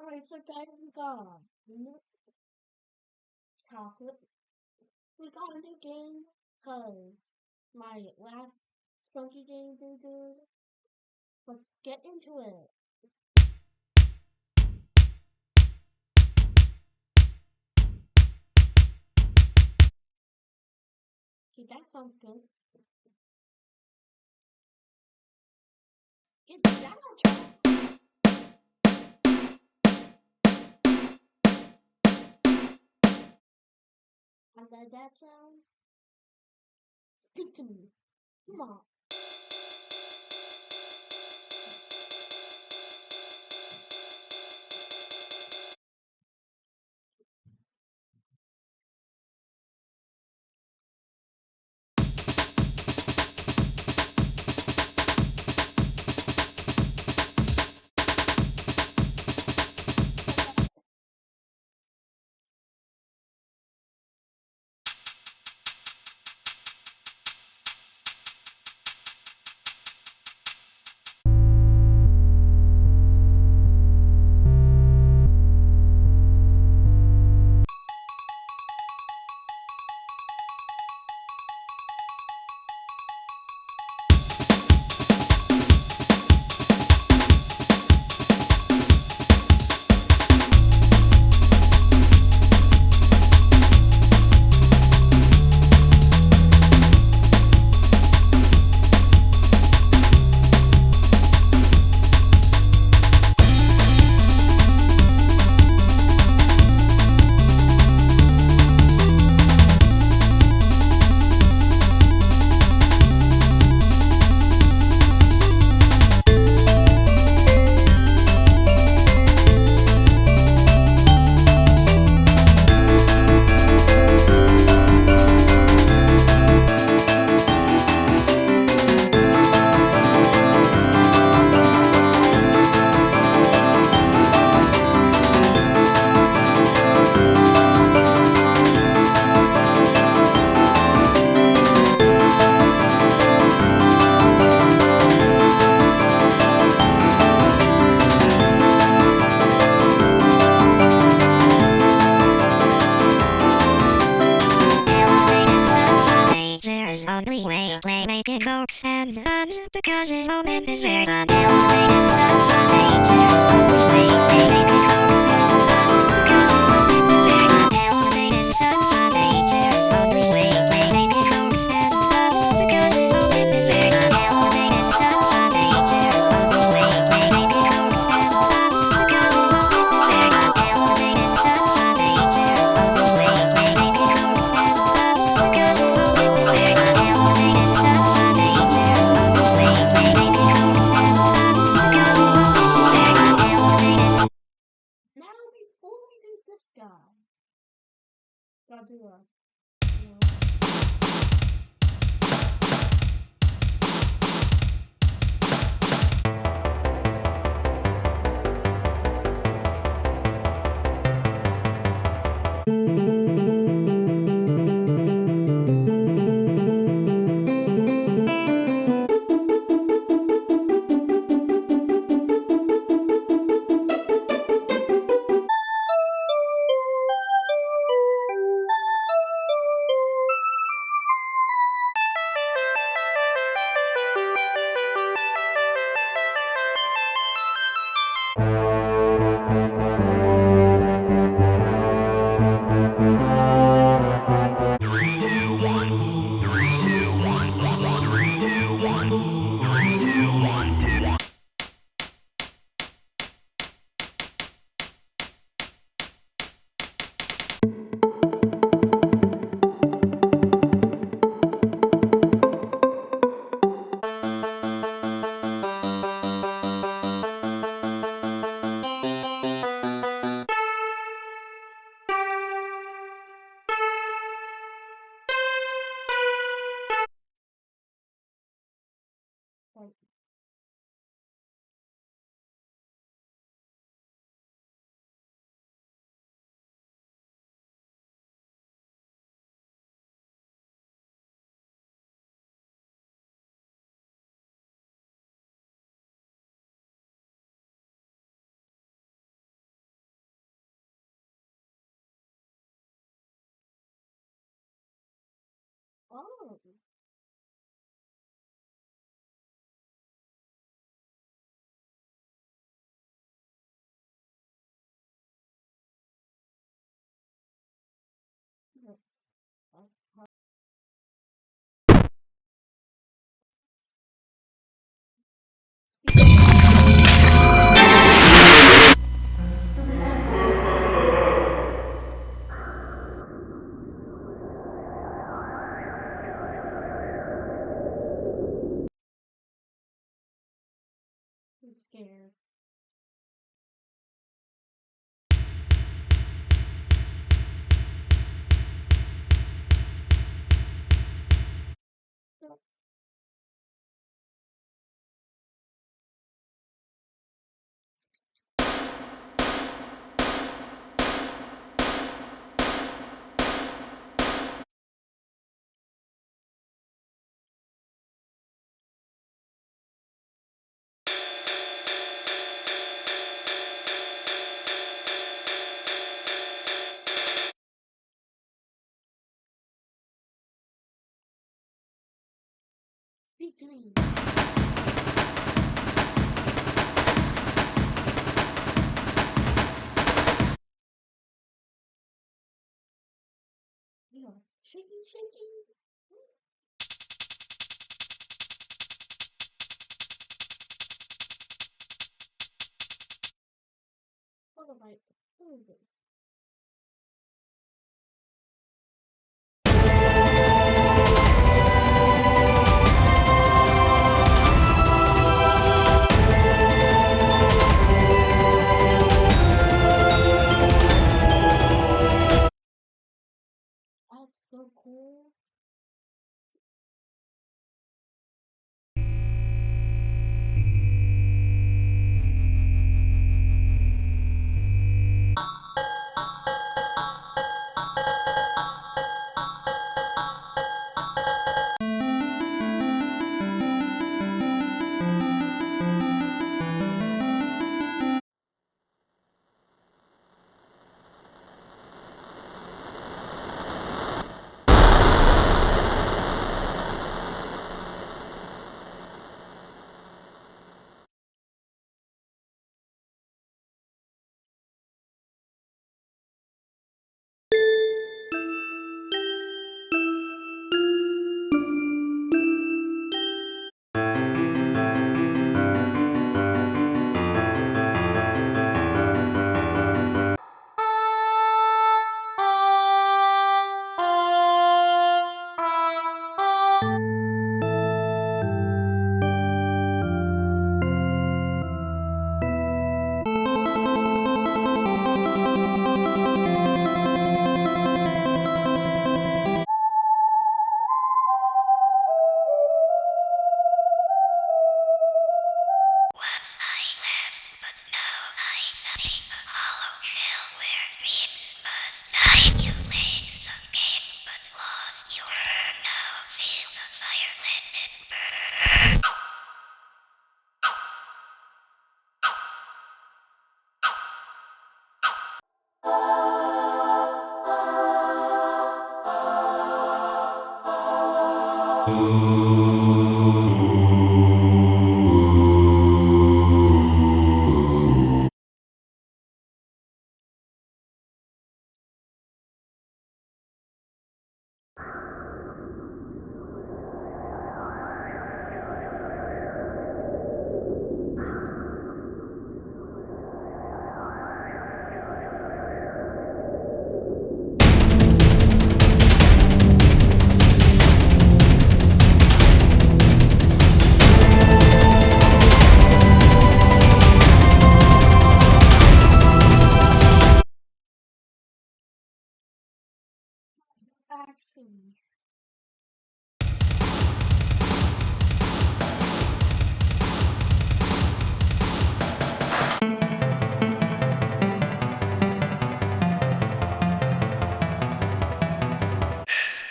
Alright, so guys, we got milk chocolate. We got a new game because my last Sprunky game didn't good. Let's get into it. Okay, that sounds good. Get down, child. How does that sound? Speak to me. Come on. Only way to play making hopes and nuns because his moment is there. The elevator's so dangerous. Only way to play making hopes and nuns because his moment is there. The elevator's so dangerous. Only way to play making hopes and nuns because his moment is there. The elevator's so dangerous. Only way to play making hopes and nuns because his moment is there. The elevator's so dangerous. Only way to play making hopes and nuns because his moment is there. Now, before we do this guy, gotta do a. Oh. This I'm scared. Speak to me. Yeah. Shaking, shaking. What about who is it? That's so cool. Once I left, but now I see a hollow shell where dreams must die. You played the game, but lost your turn. Now feel the fire, let it burn. Actually. Is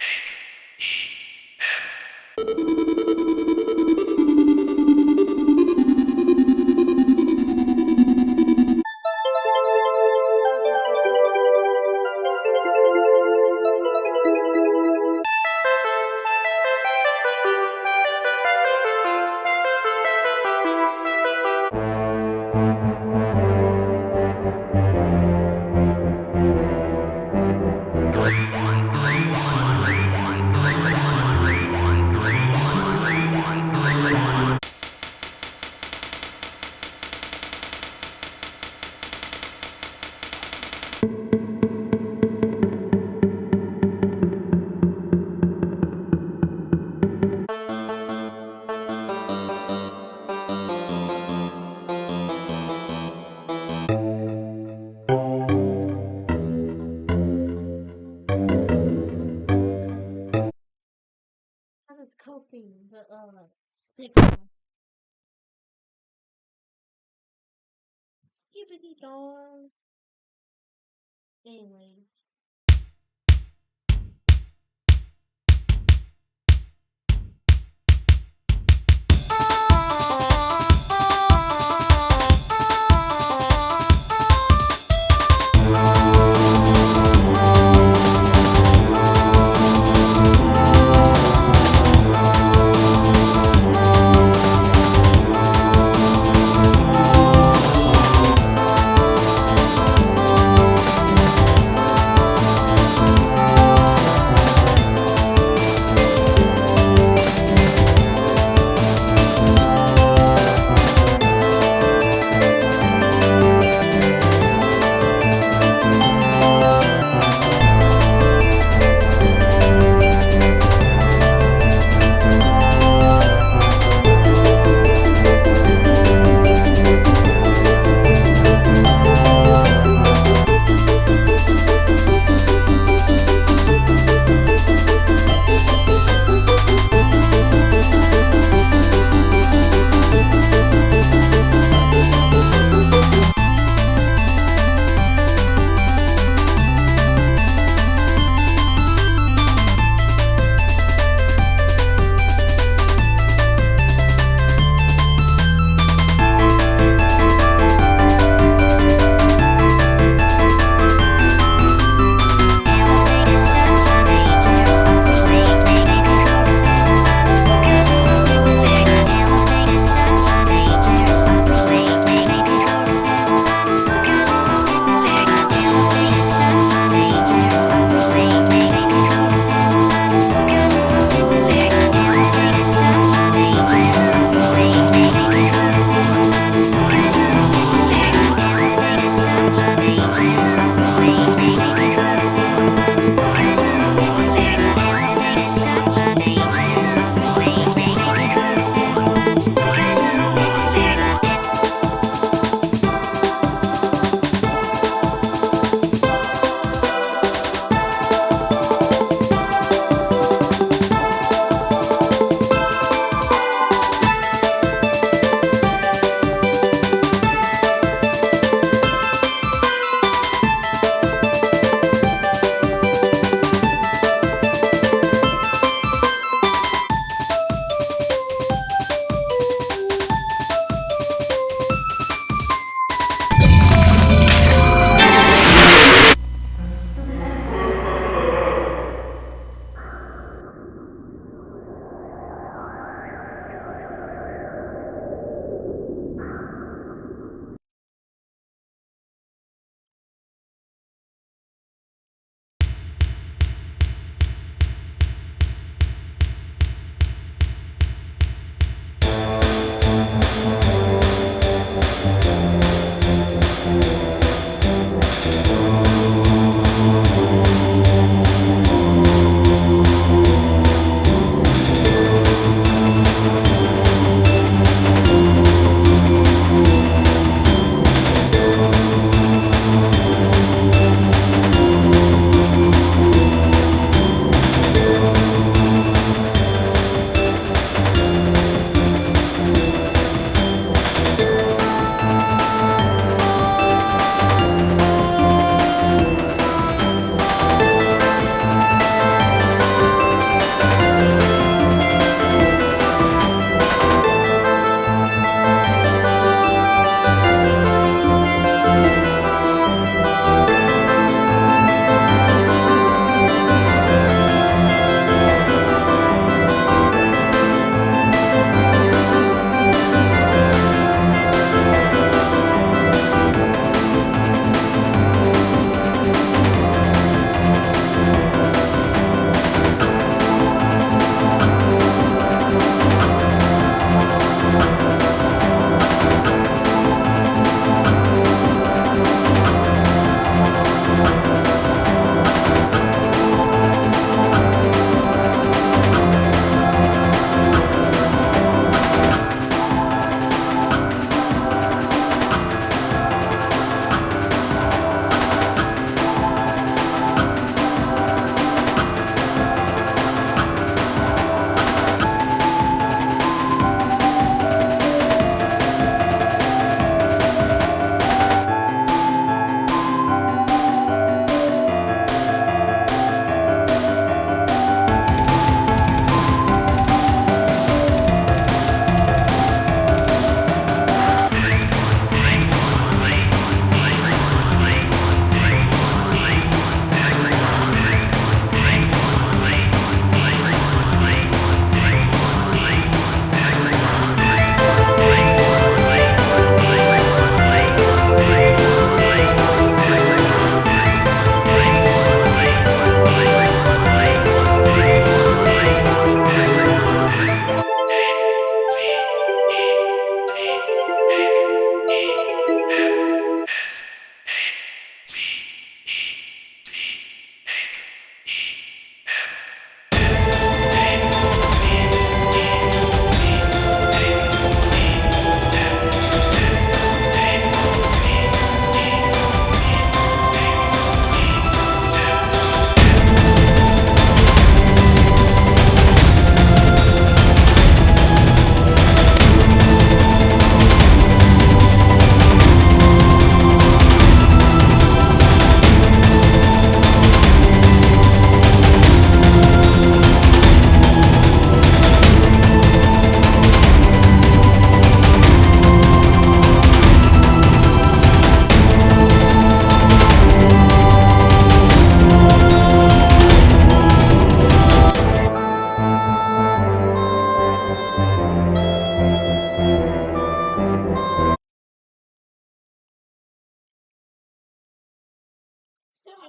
that Skippity darn. Anyways.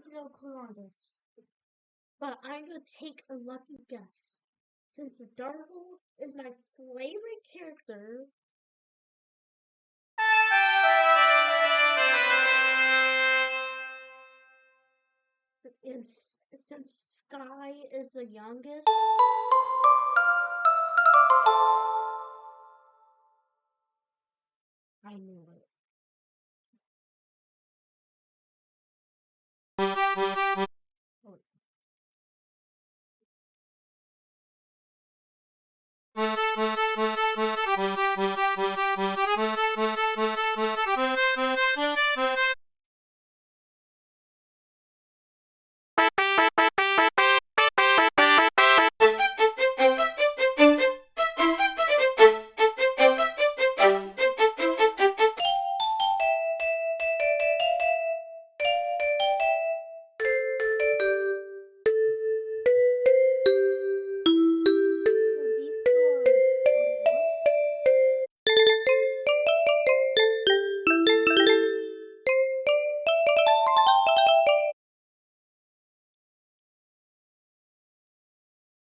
have no clue on this, but I'm gonna take a lucky guess. Since the Durple is my favorite character, and since Sky is the youngest, I knew it. Oh, so these stores are what?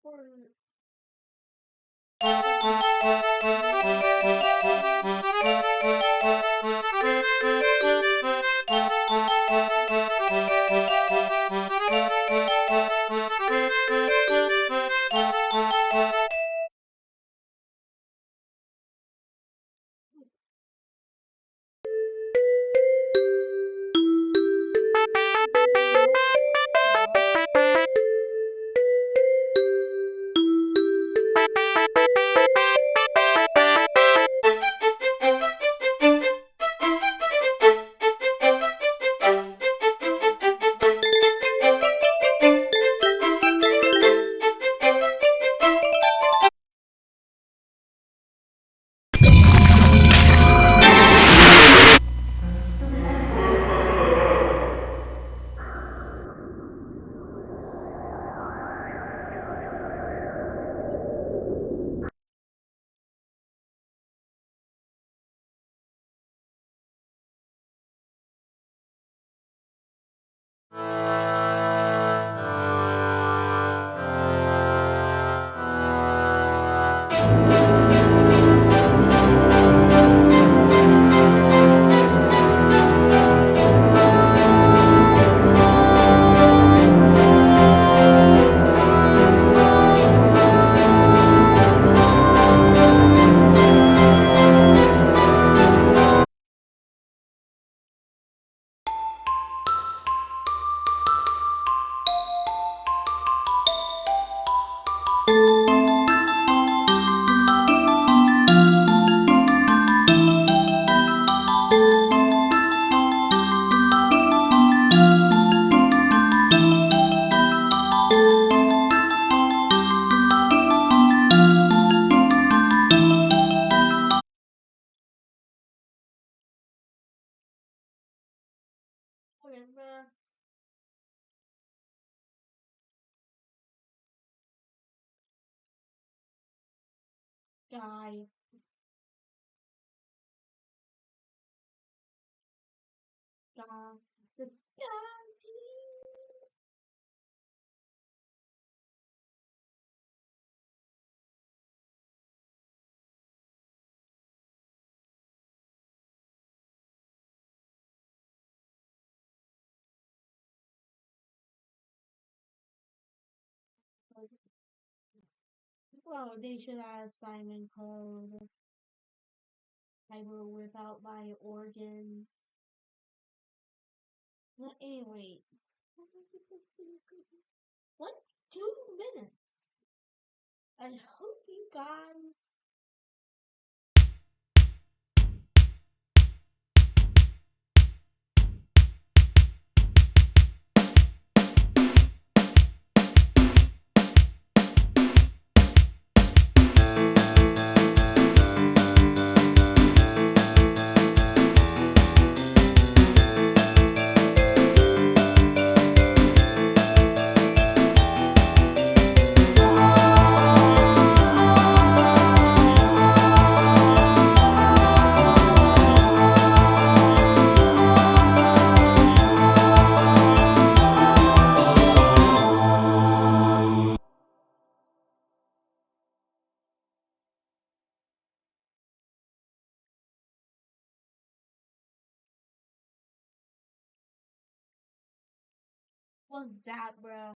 For these are the little stores. Remember, guy, the sky team. Well, they should add Simon Code. I will whip out my organs. But anyways, this has been good. What? 2 minutes. I hope you guys What's that, bro?